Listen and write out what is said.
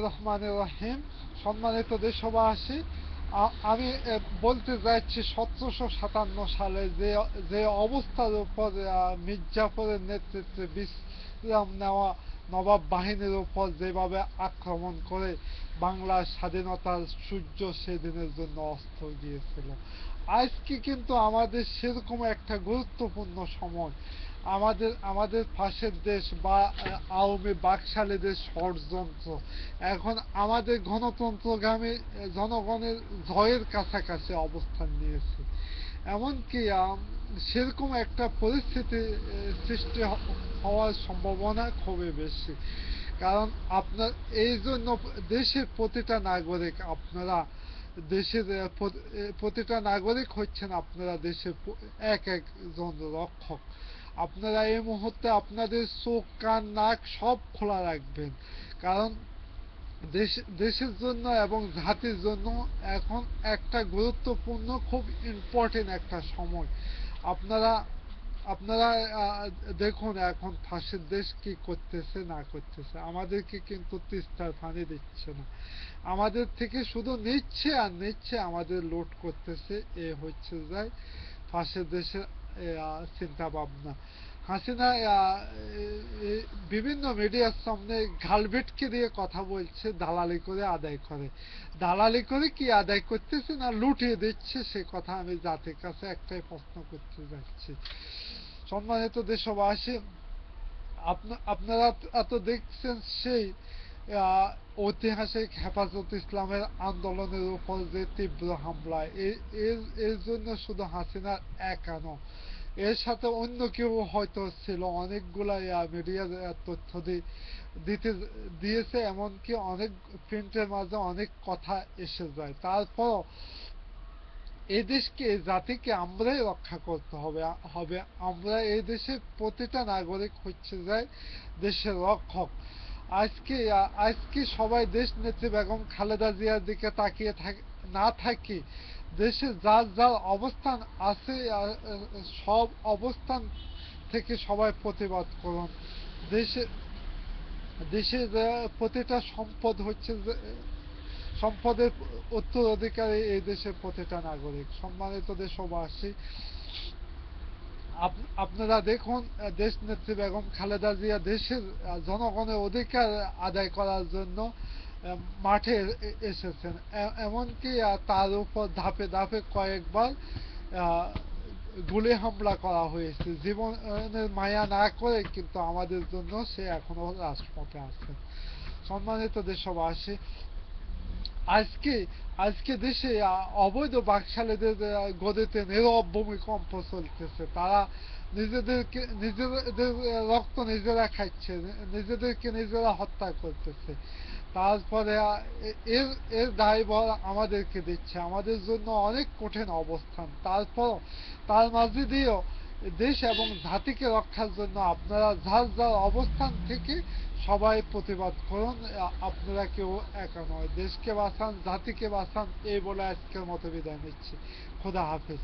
রহমানির রহিম। সম্মানিত দেশবাসী, আমি বলতে যাচ্ছি 1757 সালে যে যে অবস্থার উপর মির্জাফরের নেতৃত্বে বিশ্রাম নেওয়া নবাব বাহিনীর উপর যেভাবে আক্রমণ করে বাংলার স্বাধীনতার সূর্য সেদিনের জন্য অস্ত গিয়েছিল। আজকে কিন্তু আমাদের সেরকম একটা গুরুত্বপূর্ণ সময়। আমাদের পাশের দেশ বা আওয়ামী বাকশালীদের ষড়যন্ত্র এখন আমাদের গণতন্ত্রগামী জনগণের জয়ের কাছাকাছি অবস্থান নিয়েছে। এমনকি সেরকম একটা পরিস্থিতি সৃষ্টি হওয়ার সম্ভাবনা খুবই বেশি। কারণ আপনার এই জন্য দেশের প্রতিটা নাগরিক আপনারা দেশের প্রতিটা নাগরিক হচ্ছেন আপনারা দেশের এক একজন রক্ষক। আপনারা এই মুহূর্তে আপনাদের চোখ কান নাক সব খোলা রাখবেন। কারণ দেশের জন্য এবং জাতির জন্য এখন একটা গুরুত্বপূর্ণ খুব ইম্পর্টেন্ট একটা সময়। আপনারা আপনারা দেখুন এখন পাশের দেশ কি করতেছে না করতেছে। আমাদেরকে কিন্তু তিস্তার পানি দিচ্ছে না, আমাদের থেকে শুধু নিচ্ছে আর নিচ্ছে, আমাদের লুট করতেছে। এ হচ্ছে যাই পাশের দেশের চিন্তা ভাবনা। হাসিনা বিভিন্ন মিডিয়ার সামনে গালভেটকে দিয়ে কথা বলছে, দালালি করে আদায় করে। দালালি করে কি আদায় করতেছে না লুটিয়ে দিচ্ছে, সে কথা আমি জাতির কাছে একটাই প্রশ্ন করতে যাচ্ছি। সম্মানিত দেশবাসী, আপনারা তো দেখছেন সেই ঐতিহাসিক হেফাজত ইসলামের আন্দোলনের উপর যে তীব্র হামলা। এর জন্য শুধু হাসিনার একা নয়, এর সাথে অন্য কেউ হয়তো ছিল। অনেকগুলা মিডিয়ার তথ্য দিতে দিয়েছে, এমনকি অনেক প্রিন্টের মাঝে অনেক কথা এসে যায়। তারপর এই দেশকে এই জাতিকে আমরাই রক্ষা করতে হবে। আমরা এই দেশের প্রতিটা নাগরিক হচ্ছে যায় দেশের রক্ষক। আজকে সবাই দেশ নেত্রী বেগম খালেদা জিয়ার দিকে তাকিয়ে না থাকি, দেশে যার যার অবস্থান আছে সব অবস্থান থেকে সবাই প্রতিবাদ করুন। দেশে দেশের প্রতিটা সম্পদের উত্তরাধিকারী এই দেশের প্রতিটা নাগরিক। সম্মানিত দেশবাসী, আপনারা দেখুন দেশ নেত্রী বেগম খালেদা জিয়া দেশের জনগণের অধিকার আদায় করার জন্য মাঠে এসেছেন। এমনকি তার উপর ধাপে ধাপে কয়েকবার গুলি হামলা করা হয়েছে। জীবনের মায়া না করে কিন্তু আমাদের জন্য সে এখনো রাজপথে আছেন। সম্মানিত দেশবাসী, আজকে আজকে দেশে অবৈধ বাকশালীদের গদিতে নীরব ভূমিকম্প চলতেছে। তারা নিজেদের রক্ত নিজেরা খাচ্ছে, নিজেদেরকে নিজেরা হত্যা করতেছে। তারপরে এর এর দায়ভার আমাদেরকে দিচ্ছে। আমাদের জন্য অনেক কঠিন অবস্থান। তারপর তার মাঝে দিয়েও দেশ এবং জাতিকে রক্ষার জন্য আপনারা যার যার অবস্থান থেকে সবাই প্রতিবাদ করুন। আপনারা কেউ একা নয়। দেশকে বাঁচান, জাতিকে বাঁচান, এই বলে আজকের মতো বিদায় নিচ্ছি। খোদা হাফেজ।